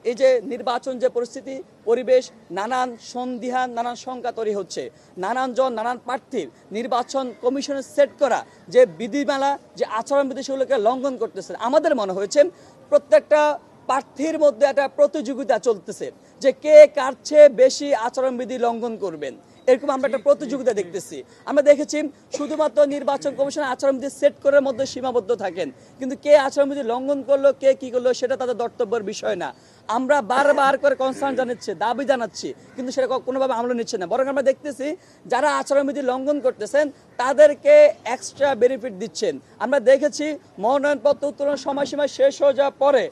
এই যে নির্বাচন যে পরিস্থিতি পরিবেশ নানান সন্দিহান নানান শঙ্কা তৈরি হচ্ছে, নানান জন নানান প্রার্থীর নির্বাচন কমিশনের সেট করা যে বিধিমালা যে আচরণবিধি সেগুলোকে লঙ্ঘন করতেছে। আমাদের মনে হয়েছে প্রত্যেকটা প্রার্থীর মধ্যে একটা প্রতিযোগিতা চলতেছে যে কে কার চেয়ে বেশি আচরণবিধি লঙ্ঘন করবেন, এরকম আমরা একটা প্রতিযোগিতা দেখতেছি। আমরা দেখেছি শুধুমাত্র নির্বাচন কমিশন আচরণবিধি সেট করার মধ্যে সীমাবদ্ধ থাকেন, কিন্তু কে আচরণবিধি লঙ্ঘন করলো কে কি করলো সেটা তাদের দর্তব্যের বিষয় না। আমরা বারবার করে কনসার্ন জানাচ্ছি, দাবি জানাচ্ছি, কিন্তু সেটা কোনোভাবে আমল নিচ্ছে না। বরং আমরা দেখতেছি যারা আচরণবিধি লঙ্ঘন করতেছেন তাদেরকে এক্সট্রা বেনিফিট দিচ্ছেন। আমরা দেখেছি মনোনয়নপত্র উত্তোলনের সময়সীমা শেষ হয়ে যাওয়ার পরে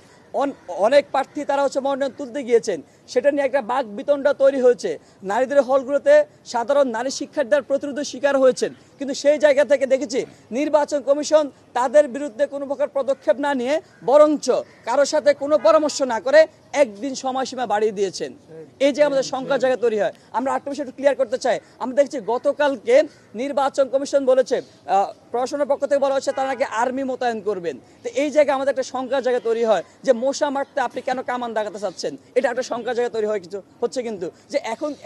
অনেক প্রার্থী তারা মনোনয়ন তুলতে গিয়েছেন, সেটা নিয়ে একটা বাক বিতণ্ডা তৈরি হয়েছে। নারীদের হলগুলোতে সাধারণ নারী শিক্ষার্থীদের প্রতিরোধের শিকার হয়েছেন, কিন্তু সেই জায়গা থেকে দেখেছি নির্বাচন কমিশন তাদের বিরুদ্ধে কোনো প্রকার পদক্ষেপ না নিয়ে বরঞ্চ কারোর সাথে কোনো পরামর্শ না করে একদিন সময়সীমা বাড়িয়ে দিয়েছেন। এই যে আমাদের শঙ্কার জায়গা তৈরি হয়। আমরা আরেকটা বিষয় একটু ক্লিয়ার করতে চাই। আমরা দেখছি গতকালকে নির্বাচন কমিশন বলেছে, প্রশাসনের পক্ষ থেকে বলা হচ্ছে তারা নাকি আর্মি মোতায়েন করবেন। তো এই জায়গায় আমাদের একটা শঙ্কার জায়গা তৈরি হয় যে মশা মারতে আপনি কেন কামান দাগাতে চাচ্ছেন, এটা একটা শঙ্কার জায়গা তৈরি হয় কিছু হচ্ছে। কিন্তু যে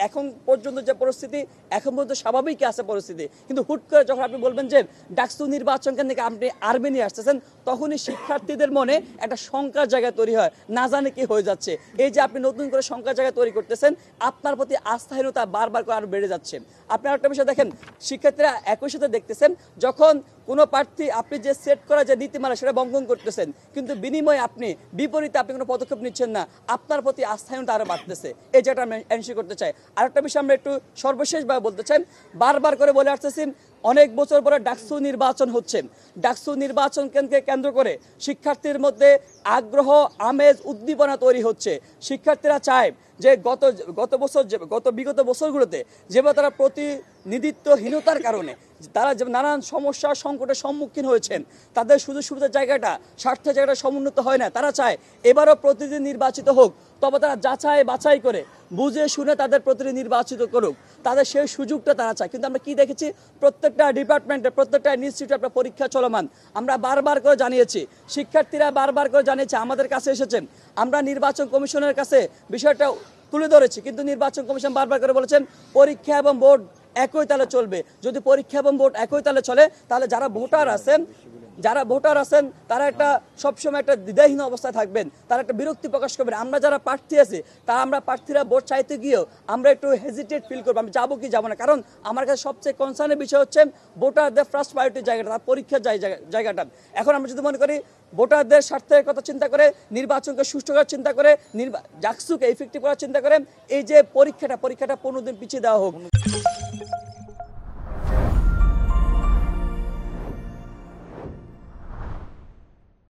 এখন পর্যন্ত যে পরিস্থিতি এখন পর্যন্ত স্বাভাবিক আছে পরিস্থিতি, কিন্তু হুট করে যখন আপনি বলবেন যে ডাকসু নির্বাচন কেন্দ্রে আপনি আর্মি নিয়ে আসতেছেন, তখনই শিক্ষার্থীদের মনে একটা শঙ্কার জায়গা তৈরি হয়, না জানে কি হয়ে যাচ্ছে। এই যে আপনি নতুন করে শঙ্কার জায়গা তৈরি করতেছেন, আপনার প্রতি আস্থাহীনতা বারবার করে আরো বেড়ে যাচ্ছে। আপনি আরেকটা বিষয় দেখেন, শিক্ষার্থীরা একই সাথে দেখতেছেন যখন কোনো প্রার্থী আপনি যে সেট করা যে নীতিমালা সেটা লঙ্ঘন করতেছেন, কিন্তু বিনিময়ে আপনি বিপরীতে আপনি কোনো পদক্ষেপ নিচ্ছেন না, আপনার প্রতি আস্থাহীনতা আরো বাড়তেছে। এই যেটা আমি এনশিওর করতে চাই। আরেকটা বিষয় আমরা একটু সর্বশেষভাবে বলতে চাই, বারবার করে বলে আসতেছি অনেক বছর পরে ডাকসু নির্বাচন হচ্ছে। ডাকসু নির্বাচন কেন্দ্র করে শিক্ষার্থীর মধ্যে আগ্রহ আমেজ উদ্দীপনা তৈরি হচ্ছে। শিক্ষার্থীরা চায় যে বিগত বছরগুলোতে যেভাবে তারা প্রতিনিধিত্বহীনতার কারণে তারা যে নানান সমস্যা সংকটের সম্মুখীন হয়েছেন, তাদের সুযোগ সুবিধার জায়গাটা স্বার্থের জায়গাটা সমুন্নত হয় না, তারা চায় এবারও প্রতিনিধি নির্বাচিত হোক, তবে তারা যাচাই বাছাই করে বুঝে শুনে তাদের প্রতিনিধি নির্বাচিত করুক, তাদের সেই সুযোগটা তারা চায়। কিন্তু আমরা কি দেখেছি, প্রত্যেকটা ডিপার্টমেন্টে প্রত্যেকটা ইনস্টিটিউটে আপনার পরীক্ষা চলমান। আমরা বারবার করে জানিয়েছি, শিক্ষার্থীরা বারবার করে জানিয়েছে, আমাদের কাছে এসেছেন, আমরা নির্বাচন কমিশনের কাছে বিষয়টা তুলে ধরেছি, কিন্তু নির্বাচন কমিশন বারবার করে বলেছেন পরীক্ষা এবং ভোট একই তালে চলবে। যদি পরীক্ষা এবং ভোট একই তালে চলে তাহলে যারা ভোটার আছেন তারা একটা সবসময় একটা দ্বিধাহীন অবস্থায় থাকবেন, তারা একটা বিরক্তি প্রকাশ করবেন। আমরা যারা প্রার্থী আছি আমরা প্রার্থীরা ভোট চাইতে গিয়েও আমরা একটু হেজিটেট ফিল করবো, আমি যাবো কি যাবো না। কারণ আমার কাছে সবচেয়ে কনসার্নের বিষয় হচ্ছে ভোটারদের ফার্স্ট প্রায়োরিটির জায়গাটা, তার পরীক্ষার জায়গাটা। এখন আমরা যদি মনে করি ভোটারদের স্বার্থের কথা চিন্তা করে, নির্বাচনকে সুষ্ঠু করার চিন্তা করে, ডাকসুকে ইফেক্টিভ করার চিন্তা করে, এই যে পরীক্ষাটা 15 দিন পিছিয়ে দেওয়া হোক।